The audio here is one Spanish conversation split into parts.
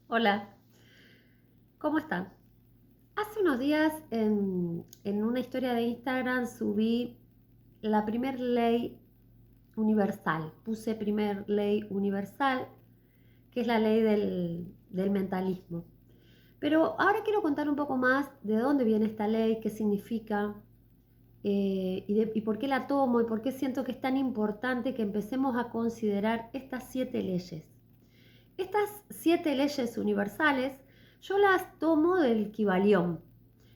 Hola, ¿cómo están? Hace unos días en una historia de Instagram subí la primer ley universal. Puse primer ley universal, que es la ley del mentalismo. Pero ahora quiero contar un poco más de dónde viene esta ley, qué significa y por qué la tomo y por qué siento que es tan importante que empecemos a considerar estas 7 leyes. Estas 7 leyes universales yo las tomo del Kybalión.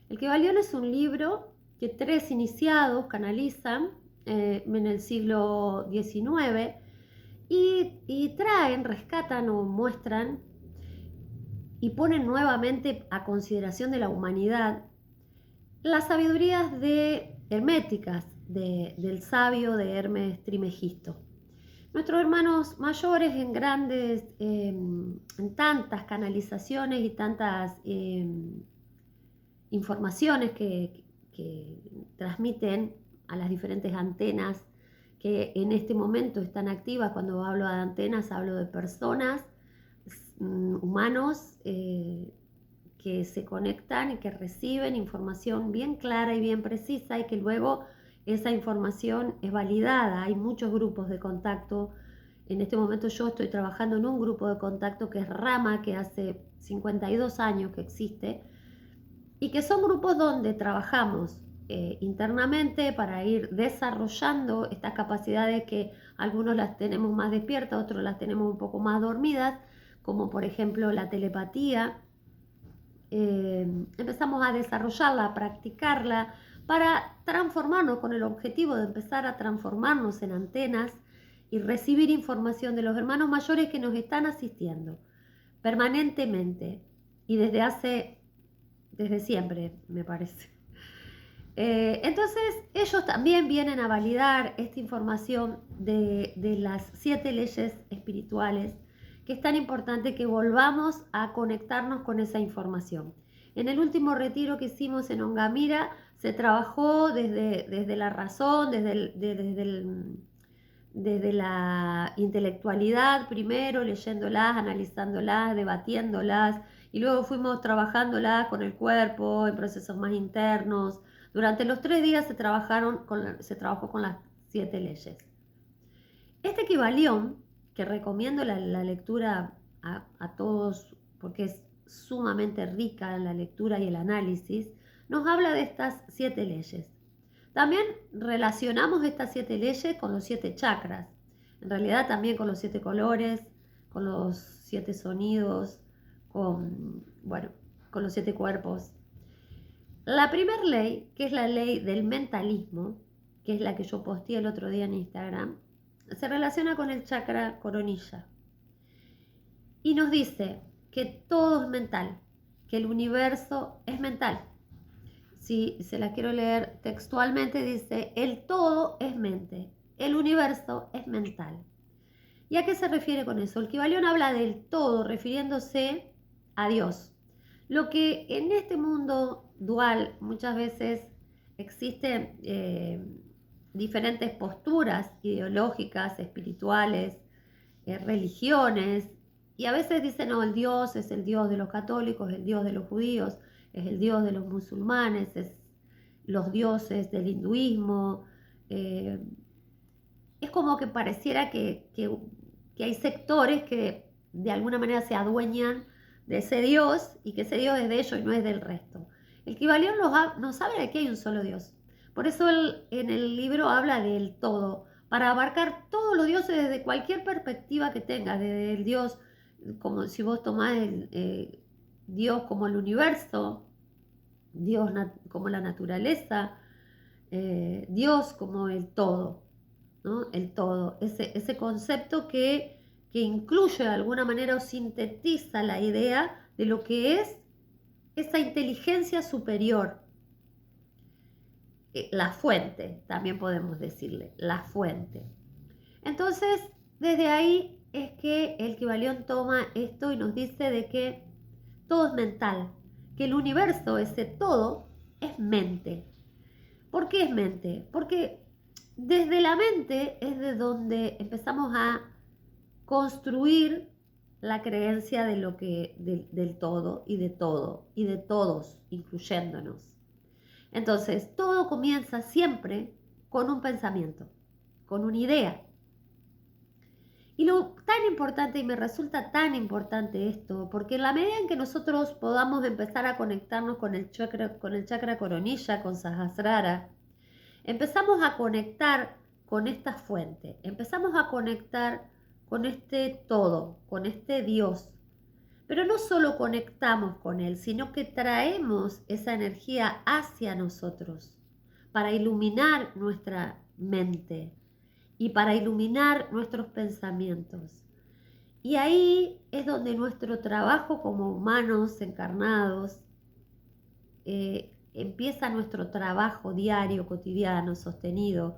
El Kybalión es un libro que 3 iniciados canalizan en el siglo XIX y traen, rescatan o muestran y ponen nuevamente a consideración de la humanidad las sabidurías herméticas del sabio de Hermes Trimegisto. Nuestros hermanos mayores en tantas canalizaciones y tantas informaciones que transmiten a las diferentes antenas que en este momento están activas. Cuando hablo de antenas hablo de personas, humanos que se conectan y que reciben información bien clara y bien precisa y que luego esa información es validada. Hay muchos grupos de contacto. En este momento yo estoy trabajando en un grupo de contacto que es Rama, que hace 52 años que existe, y que son grupos donde trabajamos internamente para ir desarrollando estas capacidades que algunos las tenemos más despiertas, otros las tenemos un poco más dormidas, como por ejemplo la telepatía. Empezamos a desarrollarla, a practicarla para transformarnos con el objetivo de empezar a transformarnos en antenas y recibir información de los hermanos mayores que nos están asistiendo permanentemente y desde siempre, me parece. Entonces ellos también vienen a validar esta información de las 7 leyes espirituales, que es tan importante que volvamos a conectarnos con esa información. En el último retiro que hicimos en Ongamira se trabajó desde la razón, desde la intelectualidad primero, leyéndolas, analizándolas, debatiéndolas, y luego fuimos trabajándolas con el cuerpo, en procesos más internos. Durante los 3 días se trabajó con las 7 leyes. Este Kybalión, que recomiendo la lectura a todos porque es sumamente rica la lectura y el análisis, nos habla de estas 7 leyes. También relacionamos estas 7 leyes con los 7 chakras, en realidad también con los 7 colores, con los 7 sonidos, bueno, con los 7 cuerpos. La primera ley, que es la ley del mentalismo, que es la que yo posteé el otro día en Instagram, se relaciona con el chakra coronilla y nos dice que todo es mental, que el universo es mental. Si se la quiero leer textualmente, dice: el todo es mente, el universo es mental. ¿Y a qué se refiere con eso? El Kybalión habla del todo refiriéndose a Dios. Lo que en este mundo dual muchas veces existen diferentes posturas ideológicas, espirituales, religiones, y a veces dicen: no, el Dios es el Dios de los católicos, el Dios de los judíos, es el Dios de los musulmanes, es los dioses del hinduismo. Eh, es como que pareciera que hay sectores que de alguna manera se adueñan de ese Dios y que ese Dios es de ellos y no es del resto. El Kybalión nos habla de que hay un solo Dios. Por eso en el libro habla del todo, para abarcar todos los dioses desde cualquier perspectiva que tengas, desde el Dios, como si vos tomás Dios como el universo, Dios como la naturaleza, Dios como el todo, ¿no? El todo, ese concepto que incluye de alguna manera o sintetiza la idea de lo que es esa inteligencia superior, la fuente, también podemos decirle, la fuente. Entonces, desde ahí es que el Kybalión toma esto y nos dice de que todo es mental, que el universo, ese todo, es mente. ¿Por qué es mente? Porque desde la mente es de donde empezamos a construir la creencia de lo que, del todo y de todo y de todos, incluyéndonos. Entonces, todo comienza siempre con un pensamiento, con una idea. Y lo tan importante, y me resulta tan importante esto, porque en la medida en que nosotros podamos empezar a conectarnos con el chakra coronilla, con Sahasrara, empezamos a conectar con esta fuente, empezamos a conectar con este todo, con este Dios. Pero no solo conectamos con Él, sino que traemos esa energía hacia nosotros para iluminar nuestra mente y para iluminar nuestros pensamientos. Y ahí es donde nuestro trabajo como humanos encarnados empieza nuestro trabajo diario, cotidiano, sostenido,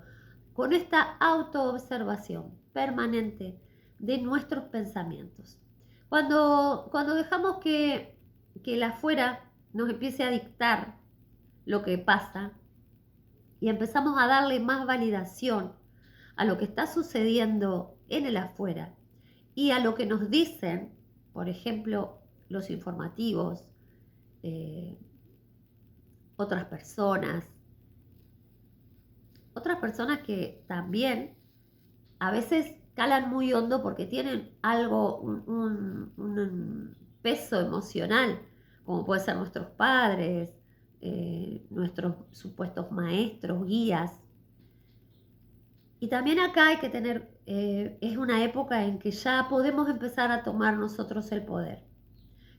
con esta autoobservación permanente de nuestros pensamientos. Cuando dejamos que el afuera nos empiece a dictar lo que pasa y empezamos a darle más validación a lo que está sucediendo en el afuera y a lo que nos dicen, por ejemplo, los informativos, otras personas que también a veces calan muy hondo porque tienen algo, un peso emocional, como puede ser nuestros padres, nuestros supuestos maestros, guías. Y también acá hay que tener, es una época en que ya podemos empezar a tomar nosotros el poder,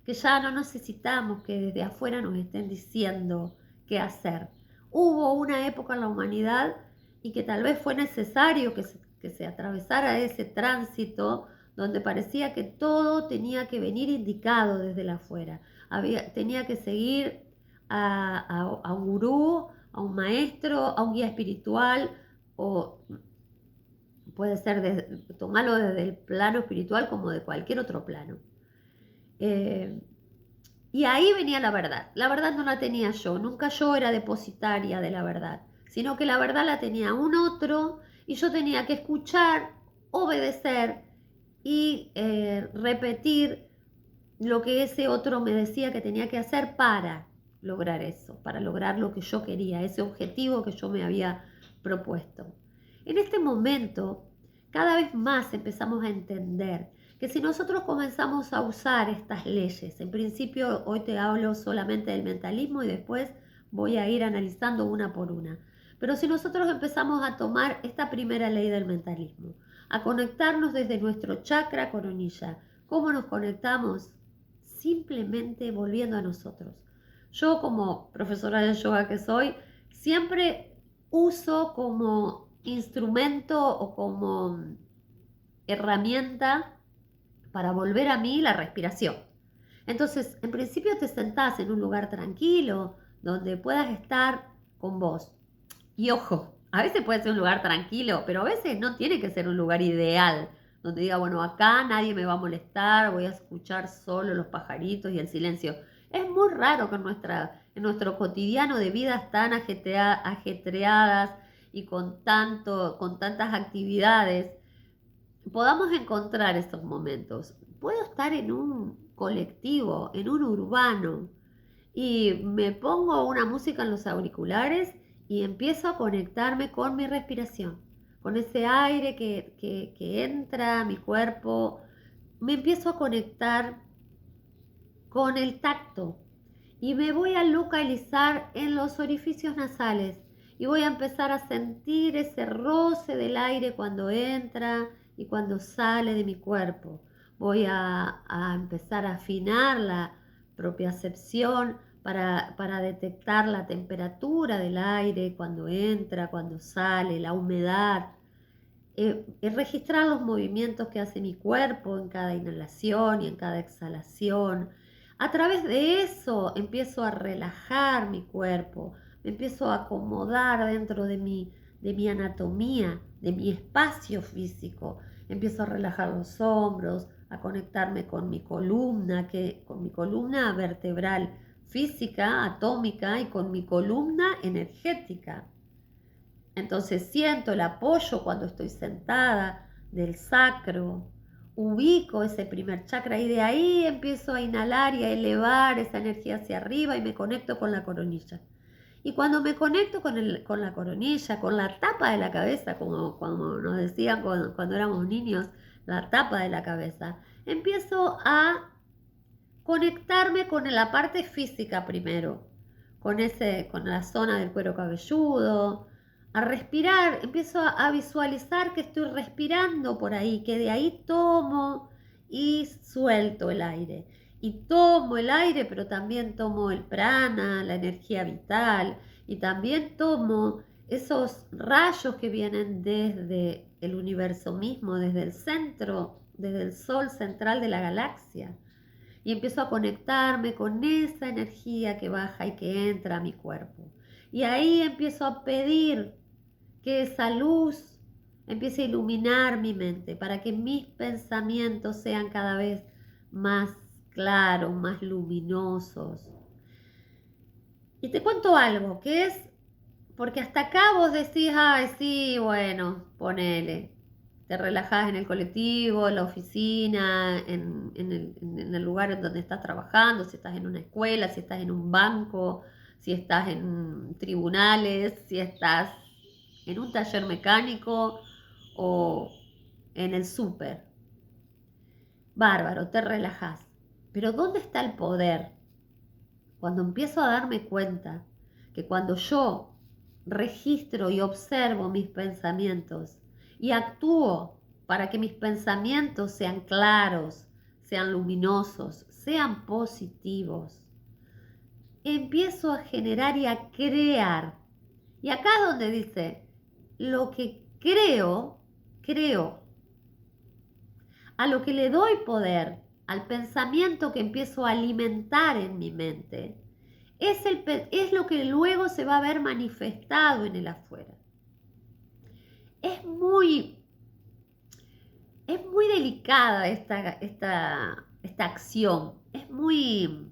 que ya no necesitamos que desde afuera nos estén diciendo qué hacer. Hubo una época en la humanidad y que tal vez fue necesario que se atravesara ese tránsito donde parecía que todo tenía que venir indicado desde el afuera. Tenía que seguir a un gurú, a un maestro, a un guía espiritual, o puede ser tomarlo desde el plano espiritual como de cualquier otro plano. Y ahí venía la verdad. La verdad no la tenía yo. Nunca yo era depositaria de la verdad, sino que la verdad la tenía un otro y yo tenía que escuchar, obedecer y repetir lo que ese otro me decía que tenía que hacer para lograr eso, para lograr lo que yo quería, ese objetivo que yo me había propuesto. En este momento, cada vez más empezamos a entender que si nosotros comenzamos a usar estas leyes, en principio hoy te hablo solamente del mentalismo y después voy a ir analizando una por una, pero si nosotros empezamos a tomar esta primera ley del mentalismo, a conectarnos desde nuestro chakra coronilla, ¿cómo nos conectamos? Simplemente volviendo a nosotros. Yo como profesora de yoga que soy, siempre uso como instrumento o como herramienta para volver a mí la respiración. Entonces, en principio te sentás en un lugar tranquilo, donde puedas estar con vos. Y ojo, a veces puede ser un lugar tranquilo, pero a veces no tiene que ser un lugar ideal, donde diga, bueno, acá nadie me va a molestar, voy a escuchar solo los pajaritos y el silencio. Es muy raro que en nuestro cotidiano de vidas tan ajetreadas y con tantas actividades, podamos encontrar estos momentos. Puedo estar en un colectivo, en un urbano, y me pongo una música en los auriculares y empiezo a conectarme con mi respiración, con ese aire que entra a mi cuerpo. Me empiezo a conectar con el tacto y me voy a localizar en los orificios nasales y voy a empezar a sentir ese roce del aire cuando entra y cuando sale de mi cuerpo. Voy a empezar a afinar la propiocepción para detectar la temperatura del aire cuando entra, cuando sale, la humedad. Registrar los movimientos que hace mi cuerpo en cada inhalación y en cada exhalación. A través de eso empiezo a relajar mi cuerpo, me empiezo a acomodar dentro de mi anatomía, de mi espacio físico. Empiezo a relajar los hombros, a conectarme con mi columna vertebral física, atómica, y con mi columna energética. Entonces siento el apoyo cuando estoy sentada del sacro, ubico ese primer chakra y de ahí empiezo a inhalar y a elevar esa energía hacia arriba y me conecto con la coronilla. Y cuando me conecto con la coronilla, con la tapa de la cabeza, como nos decían cuando éramos niños, la tapa de la cabeza, empiezo a conectarme con la parte física primero, con la zona del cuero cabelludo, a respirar, empiezo a visualizar que estoy respirando por ahí, que de ahí tomo y suelto el aire. Y tomo el aire, pero también tomo el prana, la energía vital, y también tomo esos rayos que vienen desde el universo mismo, desde el centro, desde el sol central de la galaxia. Y empiezo a conectarme con esa energía que baja y que entra a mi cuerpo. Y ahí empiezo a pedir que esa luz empiece a iluminar mi mente para que mis pensamientos sean cada vez más claros, más luminosos. Y te cuento algo, que es, porque hasta acá vos decís, ay, sí, bueno, ponele. Te relajás en el colectivo, en la oficina, en el lugar en donde estás trabajando, si estás en una escuela, si estás en un banco, si estás en tribunales, si estás en un taller mecánico o en el súper. Bárbaro, te relajás. Pero ¿dónde está el poder? Cuando empiezo a darme cuenta que cuando yo registro y observo mis pensamientos y actúo para que mis pensamientos sean claros, sean luminosos, sean positivos, empiezo a generar y a crear. Y acá es donde dice, lo que creo, creo. A lo que le doy poder, al pensamiento que empiezo a alimentar en mi mente, es lo que luego se va a ver manifestado en el afuera. Es muy delicada esta acción. Es muy,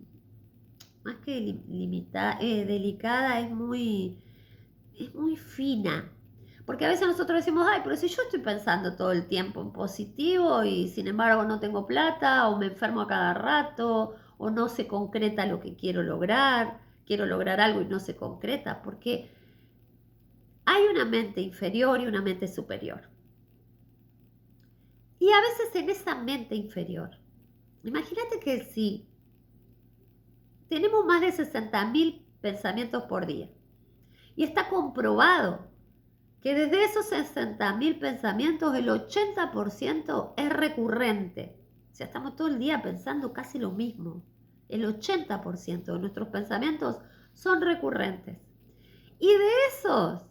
más que delicada, es muy fina. Porque a veces nosotros decimos, ay, pero si yo estoy pensando todo el tiempo en positivo y sin embargo no tengo plata o me enfermo a cada rato o no se concreta lo que quiero lograr algo y no se concreta, porque hay una mente inferior y una mente superior. Y a veces en esa mente inferior, imagínate que si tenemos más de 60.000 pensamientos por día y está comprobado que desde esos 60.000 pensamientos el 80% es recurrente. O sea, estamos todo el día pensando casi lo mismo. El 80% de nuestros pensamientos son recurrentes. Y de esos,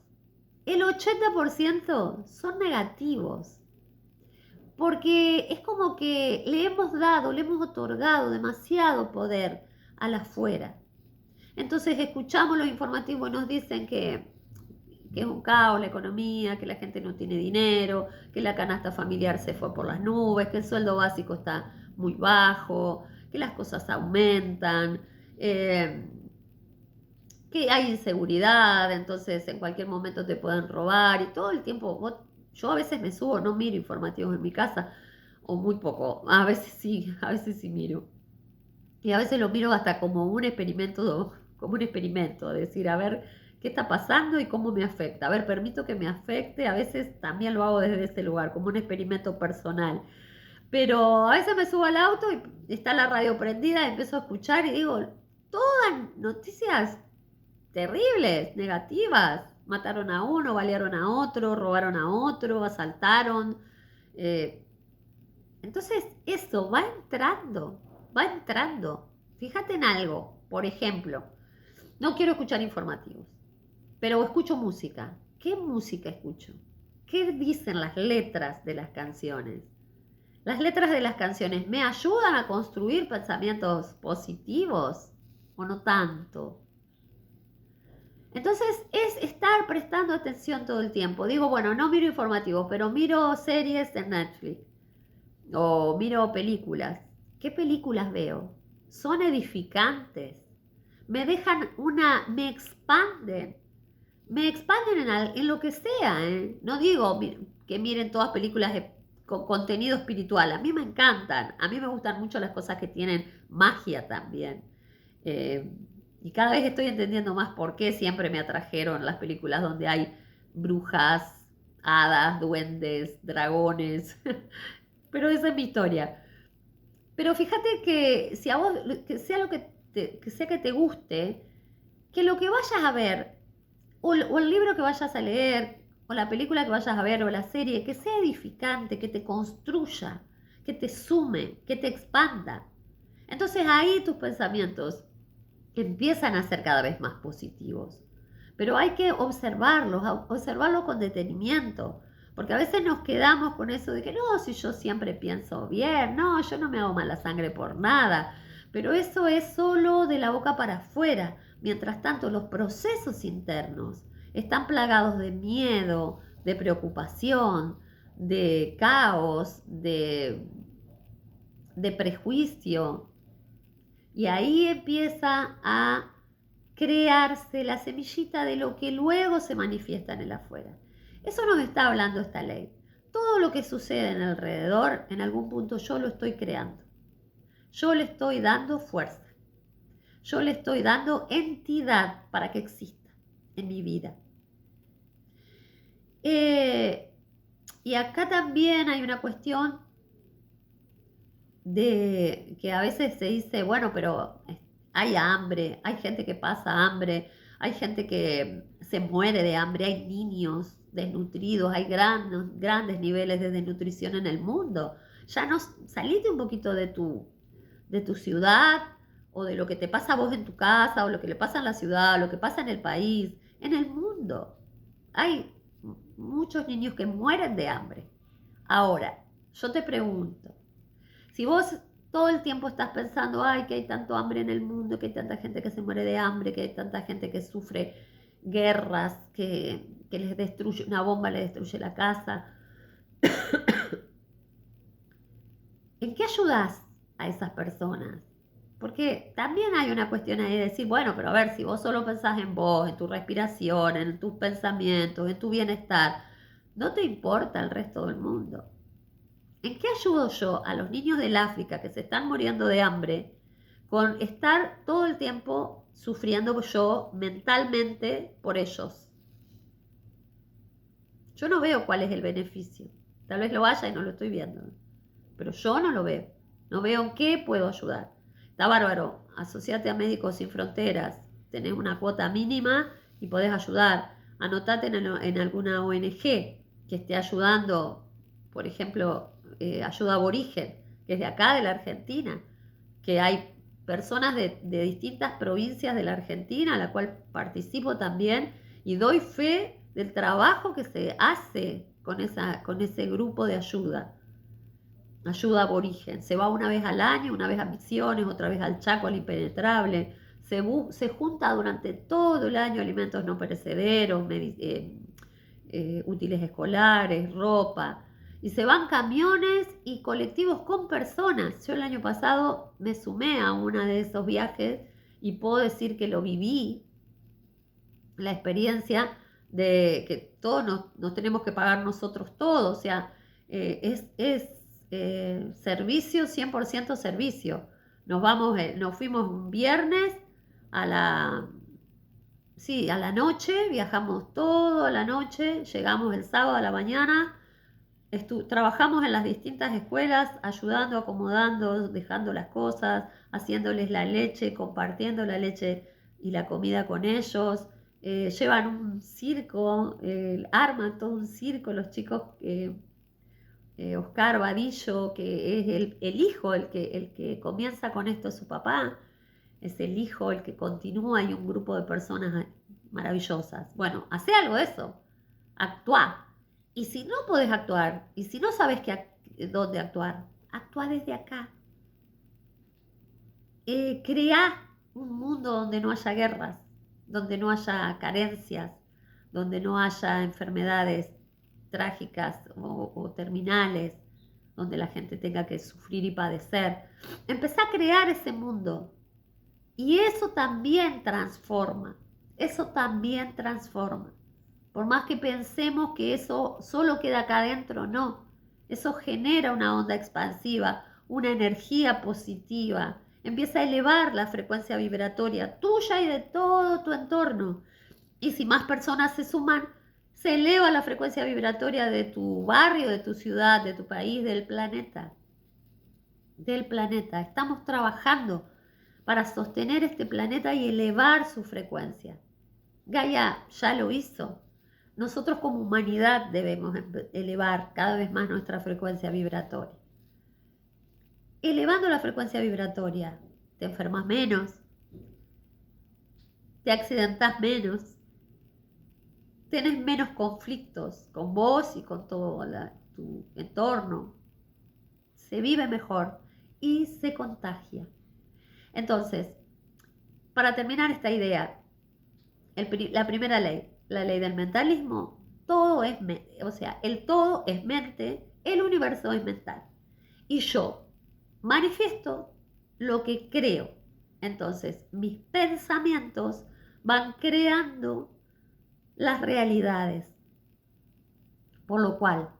el 80% son negativos. Porque es como que le hemos otorgado demasiado poder al afuera. Entonces escuchamos los informativos y nos dicen que es un caos la economía, que la gente no tiene dinero, que la canasta familiar se fue por las nubes, que el sueldo básico está muy bajo, que las cosas aumentan, que hay inseguridad, entonces en cualquier momento te pueden robar y todo el tiempo. Yo a veces me subo, no miro informativos en mi casa, o muy poco, a veces sí miro. Y a veces lo miro hasta como un experimento, decir, a ver qué está pasando y cómo me afecta. A ver, permito que me afecte, a veces también lo hago desde ese lugar, como un experimento personal. Pero a veces me subo al auto y está la radio prendida y empiezo a escuchar y digo, todas noticias terribles, negativas. Mataron a uno, balearon a otro, robaron a otro, asaltaron. Entonces eso va entrando. Fíjate en algo, por ejemplo, no quiero escuchar informativos, pero escucho música. ¿Qué música escucho? ¿Qué dicen las letras de las canciones? ¿Las letras de las canciones me ayudan a construir pensamientos positivos o no tanto? Entonces es estar prestando atención todo el tiempo. Digo, bueno, no miro informativos, pero miro series en Netflix o miro películas. ¿Qué películas veo? Son edificantes. Me expanden. Me expanden en lo que sea, ¿eh? No digo que miren todas películas con contenido espiritual. A mí me encantan, a mí me gustan mucho las cosas que tienen magia también. Eh, y cada vez estoy entendiendo más por qué siempre me atrajeron las películas donde hay brujas, hadas, duendes, dragones. Pero esa es mi historia. Pero fíjate que si a vos, que sea lo que sea que te guste, que lo que vayas a ver, o el libro que vayas a leer, o la película que vayas a ver, o la serie, que sea edificante, que te construya, que te sume, que te expanda. Entonces ahí tus pensamientos empiezan a ser cada vez más positivos. Pero hay que observarlos con detenimiento, porque a veces nos quedamos con eso de que no, si yo siempre pienso bien, no, yo no me hago mala sangre por nada, pero eso es solo de la boca para afuera. Mientras tanto, los procesos internos están plagados de miedo, de preocupación, de caos, de prejuicio, y ahí empieza a crearse la semillita de lo que luego se manifiesta en el afuera. Eso nos está hablando esta ley. Todo lo que sucede en alrededor, en algún punto yo lo estoy creando. Yo le estoy dando fuerza. Yo le estoy dando entidad para que exista en mi vida. Y acá también hay una cuestión de que a veces se dice, bueno, pero hay hambre, hay gente que pasa hambre, hay gente que se muere de hambre, hay niños desnutridos, hay grandes niveles de desnutrición en el mundo. Ya no salite un poquito de tu ciudad, o de lo que te pasa a vos en tu casa, o lo que le pasa en la ciudad, o lo que pasa en el país, en el mundo. Hay muchos niños que mueren de hambre. Ahora, yo te pregunto, si vos todo el tiempo estás pensando, ay, que hay tanto hambre en el mundo, que hay tanta gente que se muere de hambre, que hay tanta gente que sufre guerras, que les destruye, una bomba les destruye la casa, ¿en qué ayudas a esas personas? Porque también hay una cuestión ahí de decir, bueno, pero a ver, si vos solo pensás en vos, en tu respiración, en tus pensamientos, en tu bienestar, no te importa el resto del mundo. ¿En qué ayudo yo a los niños del África que se están muriendo de hambre con estar todo el tiempo sufriendo yo mentalmente por ellos? Yo no veo cuál es el beneficio. Tal vez lo haya y no lo estoy viendo, pero yo no lo veo. No veo en qué puedo ayudar. Está bárbaro, asociate a Médicos Sin Fronteras, tenés una cuota mínima y podés ayudar. Anotate en alguna ONG que esté ayudando, por ejemplo, Ayuda Aborigen, que es de acá, de la Argentina, que hay personas de distintas provincias de la Argentina, a la cual participo también, y doy fe del trabajo que se hace con ese grupo de ayuda. Ayuda Aborigen. Se va una vez al año, una vez a Misiones, otra vez al Chaco, al Impenetrable. Se junta durante todo el año alimentos no perecederos, útiles escolares, ropa. Y se van camiones y colectivos con personas. Yo el año pasado me sumé a uno de esos viajes y puedo decir que lo viví, la experiencia de que todos nos tenemos que pagar nosotros todo. O sea, es servicio, 100% servicio. Nos fuimos un viernes a la noche, viajamos toda la noche, llegamos el sábado a la mañana, trabajamos en las distintas escuelas, ayudando, acomodando, dejando las cosas, haciéndoles la leche, compartiendo la leche y la comida con ellos. Llevan un circo, arman todo un circo los chicos. Oscar Vadillo, que es el hijo, el que comienza con esto, su papá, es el hijo, el que continúa, y un grupo de personas maravillosas. Bueno, hace algo de eso, actúa. Y si no podés actuar, y si no sabes dónde actuar, actúa desde acá. Crea un mundo donde no haya guerras, donde no haya carencias, donde no haya enfermedades trágicas o terminales, donde la gente tenga que sufrir y padecer. Empezá a crear ese mundo. Y eso también transforma. Eso también transforma. Por más que pensemos que eso solo queda acá adentro, no. Eso genera una onda expansiva, una energía positiva. Empieza a elevar la frecuencia vibratoria tuya y de todo tu entorno. Y si más personas se suman, se eleva la frecuencia vibratoria de tu barrio, de tu ciudad, de tu país, del planeta. Del planeta. Estamos trabajando para sostener este planeta y elevar su frecuencia. Gaia ya lo hizo. Nosotros como humanidad debemos elevar cada vez más nuestra frecuencia vibratoria. Elevando la frecuencia vibratoria, te enfermas menos, te accidentas menos, tenés menos conflictos con vos y con todo tu entorno, se vive mejor y se contagia. Entonces, para terminar esta idea, la primera ley, la ley del mentalismo, todo es mente, o sea, el todo es mente, el universo es mental. Y yo manifiesto lo que creo. Entonces, mis pensamientos van creando las realidades. Por lo cual,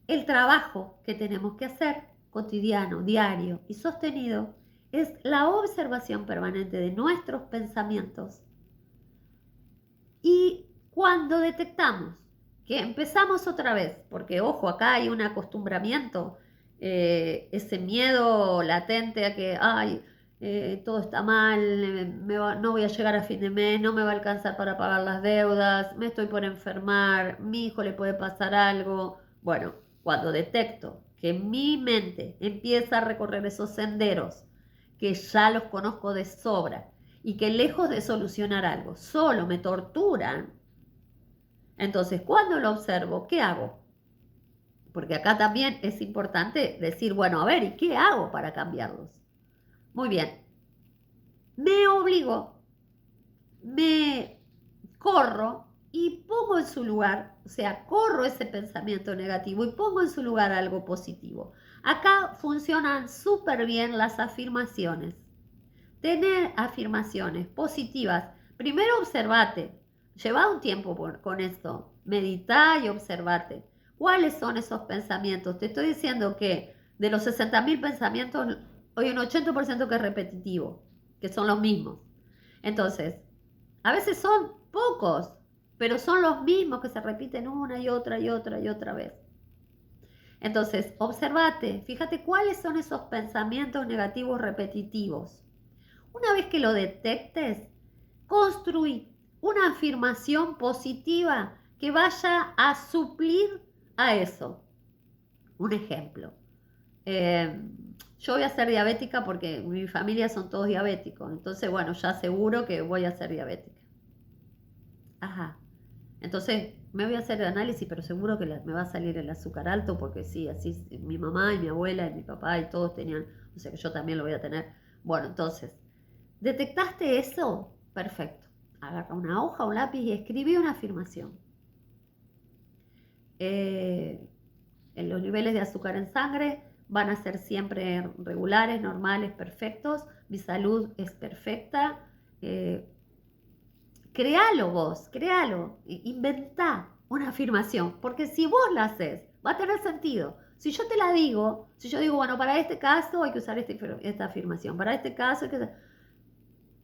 el trabajo que tenemos que hacer, cotidiano, diario y sostenido, es la observación permanente de nuestros pensamientos. Y cuando detectamos que empezamos otra vez, porque ojo, acá hay un acostumbramiento, ese miedo latente a que, todo está mal, no voy a llegar a fin de mes, no me va a alcanzar para pagar las deudas, me estoy por enfermar, mi hijo le puede pasar algo. Bueno, cuando detecto que mi mente empieza a recorrer esos senderos, que ya los conozco de sobra, y que lejos de solucionar algo, solo me torturan, entonces cuando lo observo, ¿qué hago? Porque acá también es importante decir, bueno, a ver, ¿y qué hago para cambiarlos? Muy bien, me obligo, me corro y pongo en su lugar, o sea, corro ese pensamiento negativo y pongo en su lugar algo positivo. Acá funcionan súper bien las afirmaciones. Tener afirmaciones positivas. Primero observate. Lleva un tiempo con esto. Medita y observate. ¿Cuáles son esos pensamientos? Te estoy diciendo que de los 60.000 pensamientos, hay un 80% que es repetitivo, que son los mismos. Entonces, a veces son pocos, pero son los mismos que se repiten una y otra y otra y otra vez. Entonces, observate, fíjate cuáles son esos pensamientos negativos repetitivos. Una vez que lo detectes, construí una afirmación positiva que vaya a suplir a eso. Un ejemplo. Yo voy a ser diabética porque mi familia son todos diabéticos. Entonces, bueno, ya seguro que voy a ser diabética. Ajá. Entonces, me voy a hacer el análisis, pero seguro que me va a salir el azúcar alto porque sí, así mi mamá y mi abuela y mi papá y todos tenían, o sea que yo también lo voy a tener. Bueno, entonces, ¿detectaste eso? Perfecto. Agarra una hoja, un lápiz y escribí una afirmación. Los niveles de azúcar en sangre van a ser siempre regulares, normales, perfectos. Mi salud es perfecta. Créalo vos, créalo. Inventá una afirmación. Porque si vos la haces, va a tener sentido. Si yo te la digo, si yo digo, bueno, para este caso hay que usar esta afirmación. Para este caso hay que usar...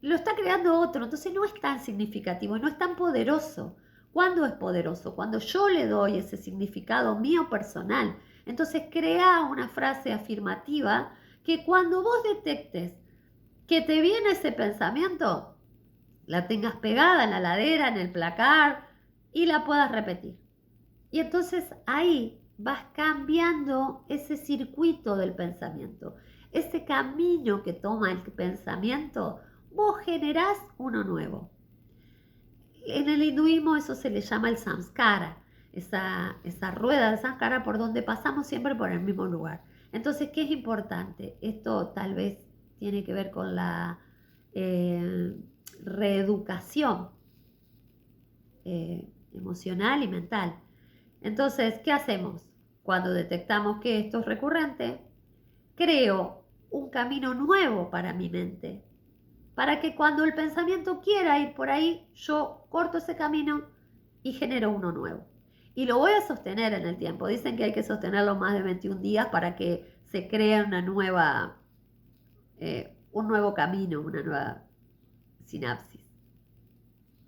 Lo está creando otro, entonces no es tan significativo, no es tan poderoso. ¿Cuándo es poderoso? Cuando yo le doy ese significado mío personal. Entonces crea una frase afirmativa que cuando vos detectes que te viene ese pensamiento, la tengas pegada en la ladera, en el placar y la puedas repetir. Y entonces ahí vas cambiando ese circuito del pensamiento, ese camino que toma el pensamiento. Vos generás uno nuevo. En el hinduismo eso se le llama el samskara, esa rueda de samskara por donde pasamos siempre por el mismo lugar. Entonces, ¿qué es importante? Esto tal vez tiene que ver con la reeducación emocional y mental. Entonces, ¿qué hacemos? Cuando detectamos que esto es recurrente, creo un camino nuevo para mi mente, para que cuando el pensamiento quiera ir por ahí, yo corto ese camino y genero uno nuevo. Y lo voy a sostener en el tiempo. Dicen que hay que sostenerlo más de 21 días para que se cree un nuevo camino, una nueva sinapsis,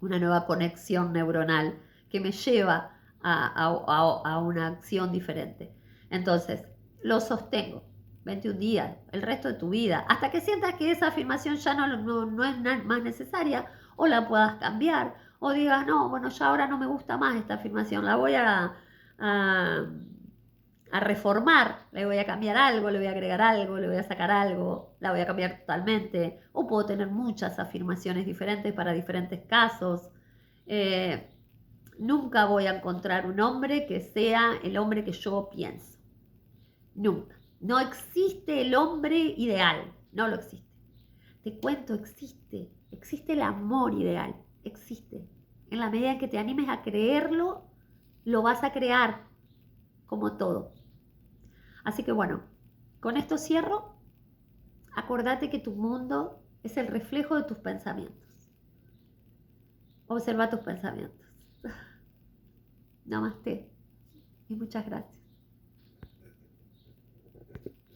una nueva conexión neuronal que me lleva a una acción diferente. Entonces, lo sostengo 21 días, el resto de tu vida, hasta que sientas que esa afirmación ya no es más necesaria, o la puedas cambiar, o digas, no, bueno, ya ahora no me gusta más esta afirmación, la voy a, a reformar, le voy a cambiar algo, le voy a agregar algo, le voy a sacar algo, la voy a cambiar totalmente, o puedo tener muchas afirmaciones diferentes para diferentes casos. Eh, Nunca voy a encontrar un hombre que sea el hombre que yo pienso. Nunca. No existe el hombre ideal. No lo existe. Te cuento, existe. Existe el amor ideal. Existe. En la medida en que te animes a creerlo, lo vas a crear como todo. Así que bueno, con esto cierro. Acordate que tu mundo es el reflejo de tus pensamientos. Observa tus pensamientos. Namaste y muchas gracias.